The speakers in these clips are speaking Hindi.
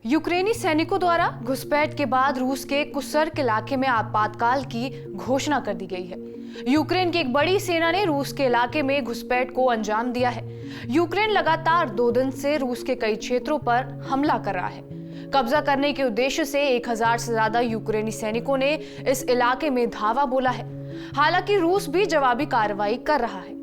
यूक्रेनी सैनिकों द्वारा घुसपैठ के बाद रूस के कुर्स्क इलाके में आपातकाल की घोषणा कर दी गई है। यूक्रेन की एक बड़ी सेना ने रूस के इलाके में घुसपैठ को अंजाम दिया है। यूक्रेन लगातार 2 दिन से रूस के कई क्षेत्रों पर हमला कर रहा है। कब्जा करने के उद्देश्य से 1000 से ज्यादा यूक्रेनी सैनिकों ने इस इलाके में धावा बोला है। हालांकि रूस भी जवाबी कार्रवाई कर रहा है।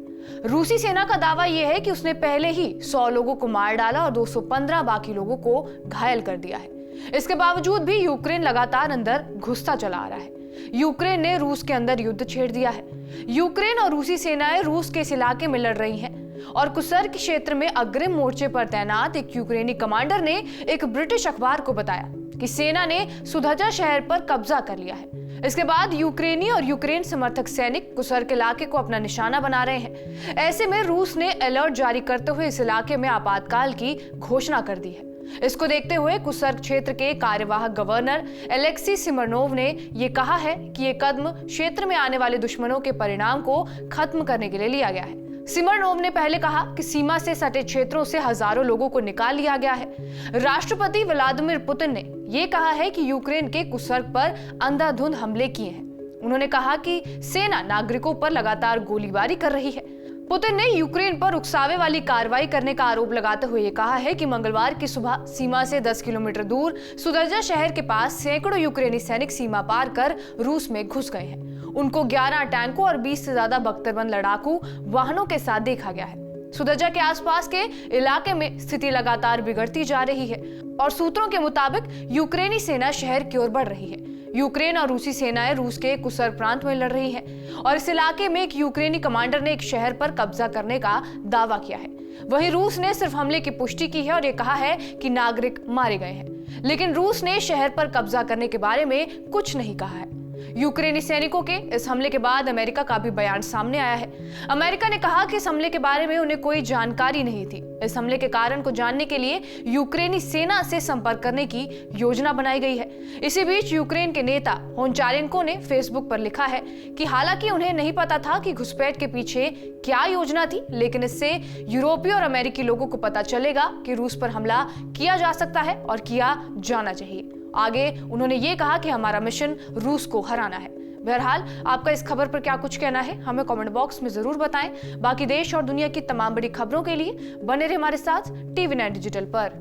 रूसी सेना का दावा यह है कि उसने पहले ही 100 लोगों को मार डाला और 215 बाकी लोगों को घायल कर दिया है। इसके बावजूद भी यूक्रेन लगातार अंदर घुसता चला आ रहा है। यूक्रेन ने रूस के अंदर युद्ध छेड़ दिया है। यूक्रेन और रूसी सेनाएं रूस के इस इलाके में लड़ रही हैं और कुर्स्क क्षेत्र में अग्रिम मोर्चे पर तैनात एक यूक्रेनी कमांडर ने एक ब्रिटिश अखबार को बताया कि सेना ने सुदजा शहर पर कब्जा कर लिया है। इसके बाद यूक्रेनी और यूक्रेन समर्थक सैनिक कुर्स्क इलाके को अपना निशाना बना रहे हैं। ऐसे में रूस ने अलर्ट जारी करते हुए इस इलाके में आपातकाल की घोषणा कर दी है। इसको देखते हुए कुर्स्क क्षेत्र के कार्यवाहक गवर्नर एलेक्सी सिमरनोव ने यह कहा है कि यह कदम क्षेत्र में आने वाले दुश्मनों के परिणाम को खत्म करने के लिए लिया गया है। सिमरनोव ने पहले कहा कि सीमा से सटे क्षेत्रों से हजारों लोगों को निकाल लिया गया है। राष्ट्रपति व्लादिमीर पुतिन ने यह कहा है कि यूक्रेन के कुर्स्क पर अंधाधुंध हमले किए हैं। उन्होंने कहा कि सेना नागरिकों पर लगातार गोलीबारी कर रही है। पुतिन ने यूक्रेन पर उकसावे वाली कार्रवाई करने का आरोप लगाते हुए कहा है कि मंगलवार की सुबह सीमा से 10 किलोमीटर दूर सुदजा शहर के पास सैकड़ों यूक्रेनी सैनिक सीमा पार कर रूस में घुस गए हैं। उनको 11 टैंकों और 20 से ज्यादा बख्तरबंद लड़ाकू वाहनों के साथ देखा गया है। सुदजा के आसपास के इलाके में स्थिति लगातार बिगड़ती जा रही है और सूत्रों के मुताबिक यूक्रेनी सेना शहर की ओर बढ़ रही है। यूक्रेन और रूसी सेनाएं रूस के कुर्स्क प्रांत में लड़ रही हैं और इस इलाके में एक यूक्रेनी कमांडर ने एक शहर पर कब्जा करने का दावा किया है। वहीं रूस ने सिर्फ हमले की पुष्टि की है और ये कहा है कि नागरिक मारे गए हैं, लेकिन रूस ने शहर पर कब्जा करने के बारे में कुछ नहीं कहा है। यूक्रेनी सैनिकों के इस हमले के बाद अमेरिका का भी बयान सामने आया है। अमेरिका ने कहा कि इस हमले के बारे में उन्हें कोई जानकारी नहीं थी। इस हमले के कारण को जानने के लिए यूक्रेनी सेना से संपर्क करने की योजना बनाई गई है। इसी बीच यूक्रेन के नेता होनचारेंको ने फेसबुक पर लिखा है कि हालांकि उन्हें नहीं पता था कि घुसपैठ के पीछे क्या योजना थी, लेकिन इससे यूरोपीय और अमेरिकी लोगों को पता चलेगा कि रूस पर हमला किया जा सकता है और किया जाना चाहिए। आगे उन्होंने ये कहा कि हमारा मिशन रूस को हराना है। बहरहाल आपका इस खबर पर क्या कुछ कहना है, हमें कमेंट बॉक्स में जरूर बताएं। बाकी देश और दुनिया की तमाम बड़ी खबरों के लिए बने रहे हमारे साथ TV9 डिजिटल पर।